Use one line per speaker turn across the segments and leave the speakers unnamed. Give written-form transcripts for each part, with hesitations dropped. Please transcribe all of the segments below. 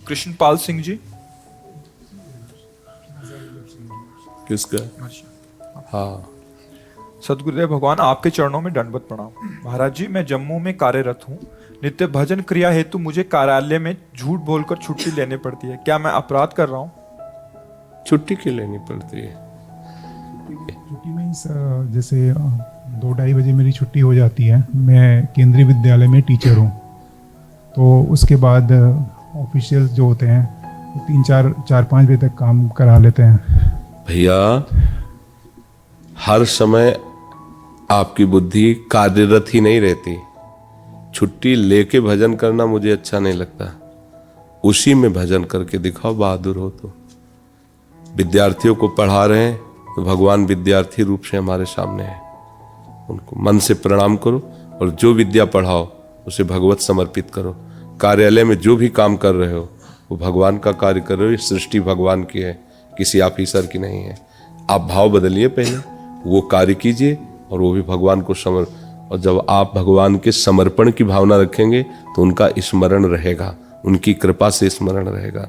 कृष्णपाल सिंह जी।
किसका? हाँ।
सदगुरुदेव भगवान, आपके चरणों में दंडवत प्रणाम। महाराज जी, मैं जम्मू में कार्यरत हूँ। नित्य भजन क्रिया हेतु मुझे कार्यालय में झूठ बोलकर छुट्टी लेनी पड़ती है। क्या मैं अपराध कर रहा हूँ?
छुट्टी क्यों लेनी पड़ती है?
छुट्टी मीन्स जैसे 2-2:30 बजे मेरी छुट्टी हो जाती है। मैं केंद्रीय विद्यालय में टीचर हूँ, तो उसके बाद ऑफिशियल जो होते हैं वो 3-4-5 बजे तक काम करा लेते हैं।
भैया, हर समय आपकी बुद्धि कार्यरत ही नहीं रहती। छुट्टी लेके भजन करना मुझे अच्छा नहीं लगता। उसी में भजन करके दिखाओ, बहादुर हो तो। विद्यार्थियों को पढ़ा रहे हैं तो भगवान विद्यार्थी रूप से हमारे सामने है। उनको मन से प्रणाम करो और जो विद्या पढ़ाओ उसे भगवत समर्पित करो। कार्यालय में जो भी काम कर रहे हो वो भगवान का कार्य कर रहे हो। ये सृष्टि भगवान की है, किसी ऑफिसर की नहीं है। आप भाव बदलिए, पहले वो कार्य कीजिए और वो भी भगवान को और जब आप भगवान के समर्पण की भावना रखेंगे तो उनका स्मरण रहेगा, उनकी कृपा से स्मरण रहेगा।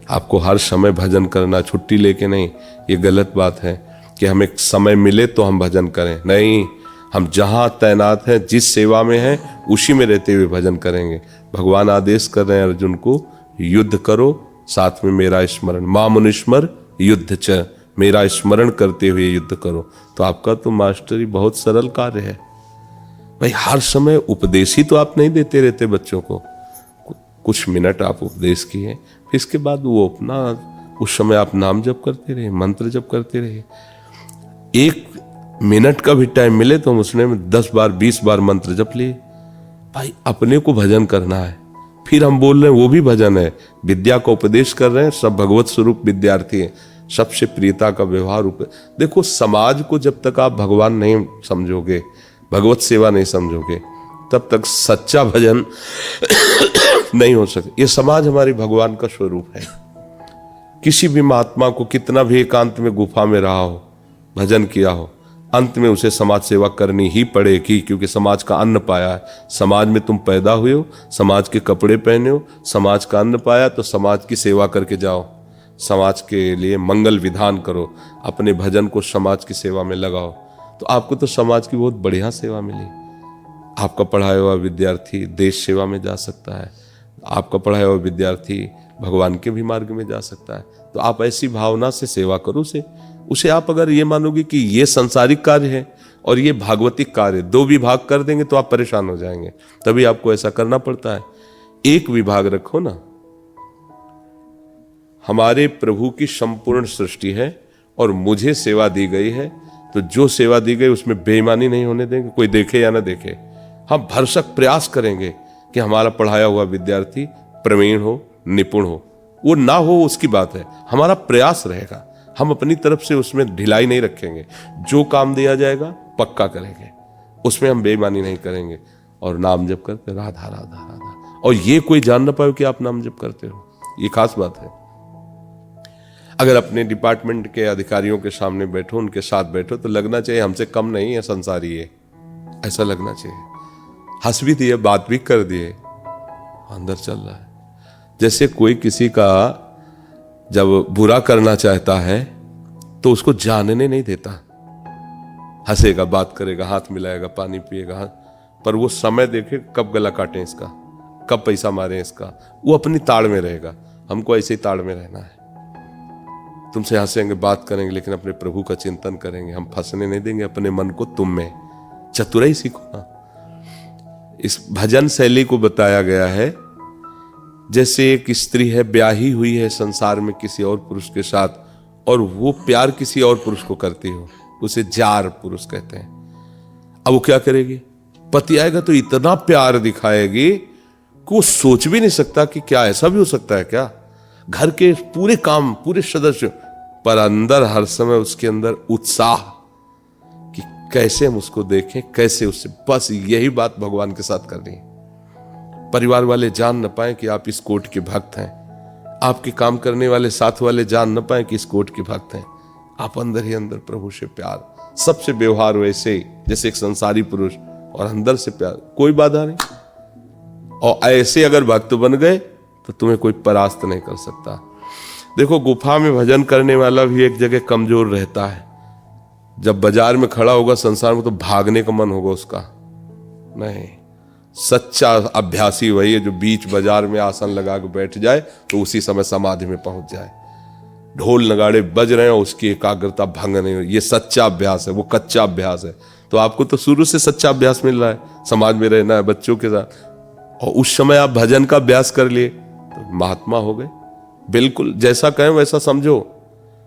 आपको हर समय भजन करना, छुट्टी लेके नहीं, ये गलत बात है कि हमें समय मिले तो हम भजन करें। नहीं, हम जहाँ तैनात हैं, जिस सेवा में हैं, उसी में रहते हुए भजन करेंगे। भगवान आदेश कर रहे हैं अर्जुन को, युद्ध करो, साथ में मेरा स्मरण। मामुनिस्मर युद्ध च, मेरा स्मरण करते हुए युद्ध करो। तो आपका तो मास्टरी बहुत सरल कार्य है भाई। हर समय उपदेश ही तो आप नहीं देते रहते बच्चों को। कुछ मिनट आप उपदेश किए, फिर इसके बाद वो अपना उस समय आप नाम जप करते रहे, मंत्र जप करते रहे। 1 मिनट का भी टाइम मिले तो हम उसमें 10 बार 20 बार मंत्र जप लिए। भाई, अपने को भजन करना है, फिर हम बोल रहे हैं वो भी भजन है। विद्या का उपदेश कर रहे हैं, सब भगवत स्वरूप विद्यार्थी हैं, सबसे प्रियता का व्यवहार। देखो, समाज को जब तक आप भगवान नहीं समझोगे, भगवत सेवा नहीं समझोगे, तब तक सच्चा भजन नहीं हो सकता। ये समाज हमारी भगवान का स्वरूप है। किसी भी महात्मा को कितना भी एकांत में गुफा में रहा हो, भजन किया हो, अंत में उसे समाज सेवा करनी ही पड़ेगी, क्योंकि समाज का अन्न पाया है। समाज में तुम पैदा हुए हो, समाज के कपड़े पहने हो, समाज का अन्न पाया, तो समाज की सेवा करके जाओ, समाज के लिए मंगल विधान करो, अपने भजन को समाज की सेवा में लगाओ, तो आपको तो समाज की बहुत बढ़िया सेवा मिली। आपका पढ़ाया हुआ विद्यार्थी देश सेवा में जा सकता है, आपका पढ़ाया हुआ विद्यार्थी भगवान के भी मार्ग में जा सकता है। तो आप ऐसी भावना से सेवा करो उसे आप अगर ये मानोगे कि ये संसारिक कार्य है और ये भागवतिक कार्य, 2 विभाग कर देंगे तो आप परेशान हो जाएंगे। तभी आपको ऐसा करना पड़ता है। एक विभाग रखो ना। हमारे प्रभु की संपूर्ण सृष्टि है और मुझे सेवा दी गई है, तो जो सेवा दी गई उसमें बेईमानी नहीं होने देंगे, कोई देखे या ना देखे। हम भरसक प्रयास करेंगे कि हमारा पढ़ाया हुआ विद्यार्थी प्रवीण हो, निपुण हो। वो ना हो उसकी बात है, हमारा प्रयास रहेगा। हम अपनी तरफ से उसमें ढिलाई नहीं रखेंगे। जो काम दिया जाएगा पक्का करेंगे, उसमें हम बेईमानी नहीं करेंगे। और नाम जप करते राधा राधा राधा, और ये कोई जान ना पाए कि आप नाम जप करते हो, ये खास बात है। अगर अपने डिपार्टमेंट के अधिकारियों के सामने बैठो, उनके साथ बैठो, तो लगना चाहिए हमसे कम नहीं है संसारी है, ऐसा लगना चाहिए। हंस भी दिए, बात भी कर दिए, अंदर चल रहा है। जैसे कोई किसी का जब बुरा करना चाहता है तो उसको जानने नहीं देता। हंसेगा, बात करेगा, हाथ मिलाएगा, पानी पिएगा, पर वो समय देखे कब गला काटें इसका, कब पैसा मारें इसका, वो अपनी ताड़ में रहेगा। हमको ऐसे ही ताड़ में रहना है। तुमसे हंसेंगे, बात करेंगे, लेकिन अपने प्रभु का चिंतन करेंगे। हम फंसने नहीं देंगे अपने मन को तुम में। चतुराई सीखो ना। इस भजन शैली को बताया गया है जैसे एक स्त्री है, ब्याही हुई है संसार में किसी और पुरुष के साथ, और वो प्यार किसी और पुरुष को करती हो, उसे जार पुरुष कहते हैं। अब वो क्या करेगी? पति आएगा तो इतना प्यार दिखाएगी कि वो सोच भी नहीं सकता कि क्या ऐसा भी हो सकता है क्या। घर के पूरे काम, पूरे सदस्य, पर अंदर हर समय उसके अंदर उत्साह कि कैसे हम उसको देखें, कैसे उससे, बस यही बात भगवान के साथ करनी है। परिवार वाले जान न पाए कि आप इस कोट के भक्त हैं, आपके काम करने वाले साथ वाले जान न पाए कि इस कोट के भक्त हैं। आप अंदर ही अंदर प्रभु से प्यार, सबसे व्यवहार वैसे जैसे एक संसारी पुरुष, और अंदर से प्यार, कोई बाधा नहीं। और ऐसे अगर भक्त बन गए तो तुम्हें कोई परास्त नहीं कर सकता। देखो, गुफा में भजन करने वाला भी एक जगह कमजोर रहता है। जब बाजार में खड़ा होगा संसार में तो भागने का मन होगा उसका। नहीं, सच्चा अभ्यासी वही है जो बीच बाजार में आसन लगा के बैठ जाए तो उसी समय समाधि में पहुंच जाए। ढोल नगाड़े बज रहे हैं, उसकी एकाग्रता भंग नहीं हो, ये सच्चा अभ्यास है, वो कच्चा अभ्यास है। तो आपको तो शुरू से सच्चा अभ्यास मिल रहा है, समाज में रहना है, बच्चों के साथ, और उस समय आप भजन का अभ्यास कर लिए तो महात्मा हो गए। बिल्कुल जैसा कहें वैसा समझो,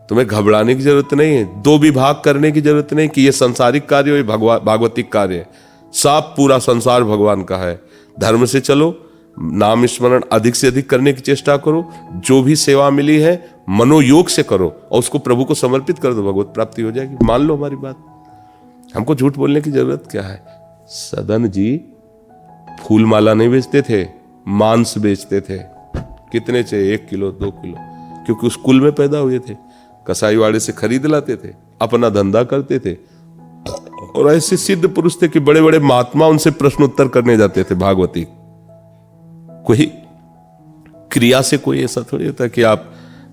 तुम्हें घबराने की जरूरत नहीं है, दो विभाग करने की जरूरत नहीं कि ये सांसारिक कार्य हो, ये भागवतिक कार्य है। सब पूरा संसार भगवान का है। धर्म से चलो, नाम स्मरण अधिक से अधिक करने की चेष्टा करो, जो भी सेवा मिली है मनोयोग से करो और उसको प्रभु को समर्पित कर दो, भगवत प्राप्ति हो जाएगी। मान लो हमारी बात, हमको झूठ बोलने की जरूरत क्या है। सदन जी फूल माला नहीं बेचते थे, मांस बेचते थे। कितने चाहिए, 1 किलो 2 किलो, क्योंकि उस कुल में पैदा हुए थे। कसाईवाड़े से खरीद लाते थे, अपना धंधा करते थे। और ऐसे सिद्ध पुरुष थे कि बड़े बड़े महात्मा उनसे प्रश्न उत्तर करने जाते थे भागवती। कोई क्रिया से कोई ऐसा थोड़ी होता कि आप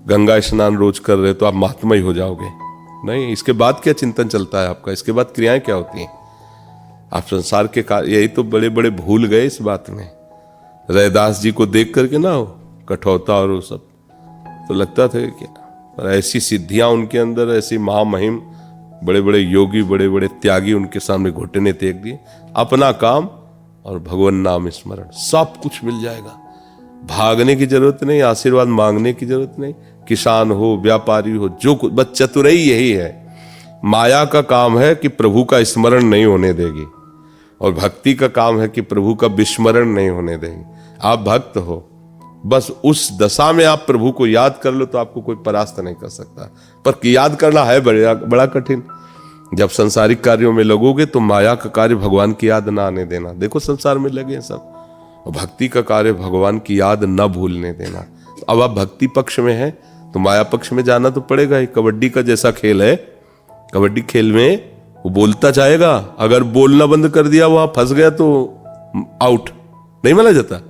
गंगा स्नान रोज कर रहे तो आप महात्मा ही हो जाओगे। नहीं, इसके बाद क्या चिंतन चलता है आपका, इसके बाद क्रियाएं क्या होती हैं। आप संसार के कार्य, यही तो बड़े बड़े भूल गए इस बात में। रैदास जी को देख करके ना हो कठौता और वो सब तो लगता था कि, पर ऐसी सिद्धियां उनके अंदर, ऐसी महामहिम, बड़े बड़े योगी, बड़े बड़े त्यागी उनके सामने घुटने टेक दिए। अपना काम और भगवान नाम स्मरण, सब कुछ मिल जाएगा। भागने की जरूरत नहीं, आशीर्वाद मांगने की जरूरत नहीं। किसान हो, व्यापारी हो, जो कुछ, बस चतुराई यही है। माया का काम है कि प्रभु का स्मरण नहीं होने देगी, और भक्ति का काम है कि प्रभु का विस्मरण नहीं होने देगी। आप भक्त हो, बस उस दशा में आप प्रभु को याद कर लो तो आपको कोई परास्त नहीं कर सकता। पर याद करना है बड़ा कठिन। जब संसारिक कार्यों में लगोगे तो माया का कार्य भगवान की याद ना आने देना। देखो संसार में लगे हैं सब, और भक्ति का कार्य भगवान की याद न भूलने देना। अब आप भक्ति पक्ष में हैं तो माया पक्ष में जाना तो पड़ेगा ही। कबड्डी का जैसा खेल है, कबड्डी खेल में वो बोलता जाएगा, अगर बोलना बंद कर दिया, वहां फंस गया तो आउट, नहीं माना जाता।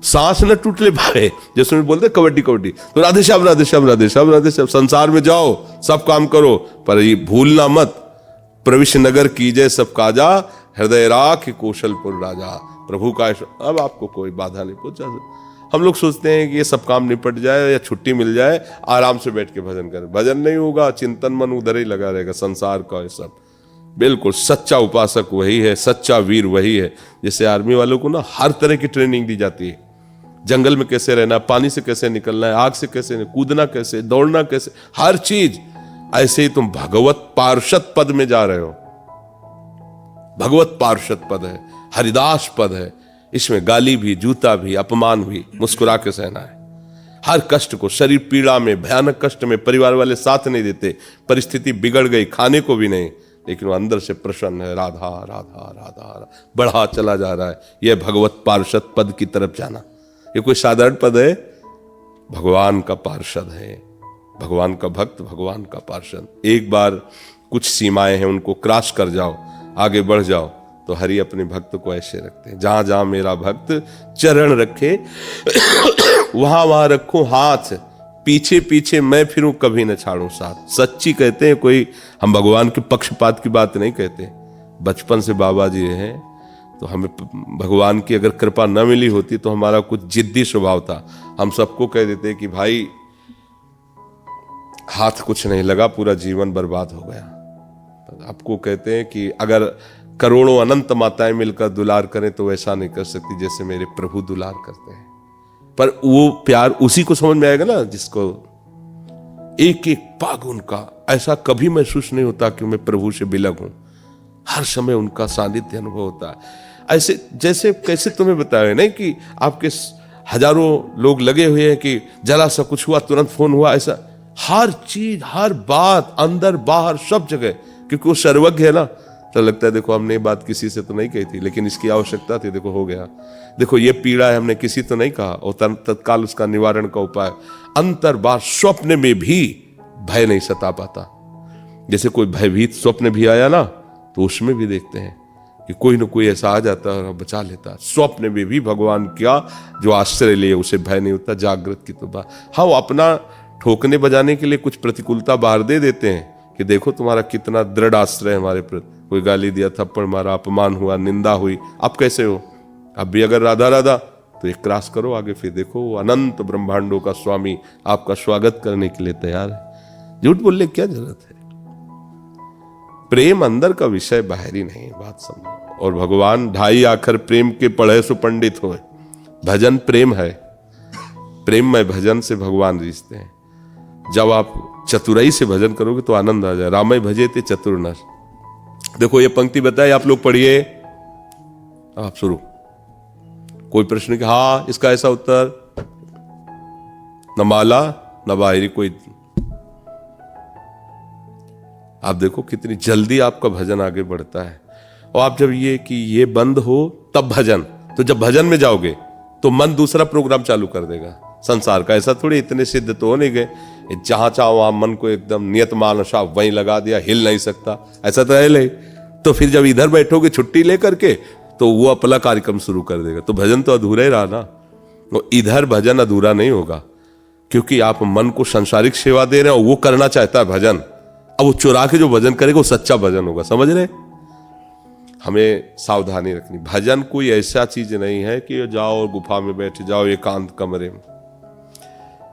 सांस न टूट ले पाए, जैसे बोलते कबड्डी कबड्डी, तो राधे श्याम राधे श्याम राधे श्याम राधे श्याम। संसार में जाओ, सब काम करो, पर ये भूलना मत, प्रविश नगर कीजिए सब काजा, हृदय राख कौशलपुर राजा। प्रभु का अब आपको कोई बाधा नहीं पहुंचा। हम लोग सोचते हैं कि ये सब काम निपट जाए या छुट्टी मिल जाए, आराम से बैठ के भजन करें। भजन नहीं होगा, चिंतन मन उधर ही लगा रहेगा, संसार का ये सब। बिल्कुल सच्चा उपासक वही है, सच्चा वीर वही है। जैसे आर्मी वालों को ना हर तरह की ट्रेनिंग दी जाती है, जंगल में कैसे रहना, पानी से कैसे निकलना है, आग से कैसे कूदना, कैसे दौड़ना, कैसे हर चीज। ऐसे ही तुम भगवत पार्षद पद में जा रहे हो। भगवत पार्षद पद है, हरिदास पद है। इसमें गाली भी, जूता भी, अपमान भी मुस्कुरा के सहना है। हर कष्ट को, शरीर पीड़ा में, भयानक कष्ट में, परिवार वाले साथ नहीं देते, परिस्थिति बिगड़ गई, खाने को भी नहीं, लेकिन वो अंदर से प्रसन्न है, राधा राधा राधा, बढ़ा चला जा रहा है। यह भगवत पार्षद पद की तरफ जाना। ये कोई साधारण पद है, भगवान का पार्षद है, भगवान का भक्त, भगवान का पार्षद। एक बार कुछ सीमाएं हैं, उनको क्रॉस कर जाओ, आगे बढ़ जाओ, तो हरि अपने भक्त को ऐसे रखते हैं, जहां जहां मेरा भक्त चरण रखे वहां वहां रखूं हाथ, पीछे पीछे मैं फिरूं, कभी न छाड़ूं साथ। सच्ची कहते हैं, कोई हम भगवान के पक्षपात की बात नहीं कहते। बचपन से बाबा जी हैं, तो हमें भगवान की अगर कृपा न मिली होती तो हमारा कुछ जिद्दी स्वभाव था। हम सबको कह देते कि भाई हाथ कुछ नहीं लगा, पूरा जीवन बर्बाद हो गया। आपको कहते हैं कि अगर करोड़ों अनंत माताएं मिलकर दुलार करें तो वैसा नहीं कर सकती जैसे मेरे प्रभु दुलार करते हैं। पर वो प्यार उसी को समझ में आएगा ना जिसको एक एक पाग उनका ऐसा कभी महसूस नहीं होता कि मैं प्रभु से बिलग हूं। हर समय उनका सानिध्य अनुभव होता है। ऐसे जैसे कैसे तुम्हें बताया नहीं कि आपके हजारों लोग लगे हुए हैं कि जरा सा कुछ हुआ तुरंत फोन हुआ, ऐसा हर चीज, हर बात, अंदर बाहर सब जगह, क्योंकि वो सर्वज्ञ है ना। तो लगता है देखो हमने ये बात किसी से तो नहीं कही थी, लेकिन इसकी आवश्यकता थी, देखो हो गया। देखो ये पीड़ा है, हमने किसी तो नहीं कहा, और तत्काल उसका निवारण का उपाय। अंतर बाहर, स्वप्न में भी भय नहीं सता पाता। जैसे कोई भयभीत स्वप्न भी आया ना, तो उसमें भी देखते हैं कि कोई ना कोई ऐसा आ जाता और बचा लेता। स्वप्न में भी भगवान क्या जो आश्रय लिए उसे भय नहीं होता। जागृत की तो बात, हाँ वो अपना ठोकने बजाने के लिए कुछ प्रतिकूलता बाहर दे देते हैं कि देखो तुम्हारा कितना दृढ़ आश्रय है हमारे प्रति। कोई गाली दिया, थप्पड़ मारा, अपमान हुआ, निंदा हुई, अब कैसे हो? अब भी अगर राधा राधा तो एक क्रॉस करो आगे, फिर देखो वो अनंत ब्रह्मांडों का स्वामी आपका स्वागत करने के लिए तैयार है। झूठ बोलने की क्या जरूरत है? प्रेम अंदर का विषय, बाहरी नहीं, बात समझो। और भगवान ढाई आखर प्रेम के पढ़े सो पंडित होए। भजन प्रेम है, प्रेम में भजन से भगवान रिश्ते हैं। जब आप चतुराई से भजन करोगे तो आनंद आ जाए। रामय भजे थे चतुर नर। देखो ये पंक्ति बताए, आप लोग पढ़िए, आप शुरू। कोई प्रश्न कि हाँ इसका ऐसा उत्तर, न माला न बाहरी कोई। आप देखो कितनी जल्दी आपका भजन आगे बढ़ता है। और आप जब ये कि ये बंद हो तब भजन, तो जब भजन में जाओगे तो मन दूसरा प्रोग्राम चालू कर देगा संसार का। ऐसा थोड़ी, इतने सिद्ध तो हो नहीं गए जहां चाहो वहां मन को एकदम नियत मानसा वहीं लगा दिया, हिल नहीं सकता, ऐसा तो है नहीं। तो फिर जब इधर बैठोगे छुट्टी लेकर के तो वो अपना कार्यक्रम शुरू कर देगा, तो भजन तो अधूरा ही रहा ना। वो इधर भजन अधूरा नहीं होगा क्योंकि आप मन को सांसारिक सेवा दे रहे हो, वो करना चाहता है भजन। अब वो चुरा के जो भजन करेगा वो सच्चा भजन होगा, समझ रहे? हमें सावधानी रखनी। भजन कोई ऐसा चीज नहीं है कि जाओ गुफा में बैठ जाओ एकांत कमरे में,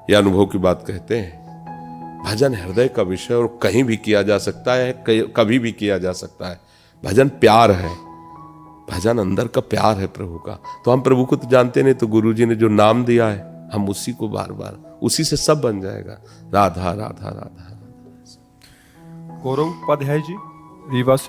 यह अनुभव की बात कहते हैं। भजन हृदय का विषय और कहीं भी किया जा सकता है, कभी भी किया जा सकता है। भजन प्यार है, भजन अंदर का प्यार है प्रभु का। तो हम प्रभु को तो जानते नहीं, तो गुरु जी ने जो नाम दिया है हम उसी को बार बार, उसी से सब बन जाएगा। राधा राधा राधा।
गौरव उपाध्याय जी, रीवा से।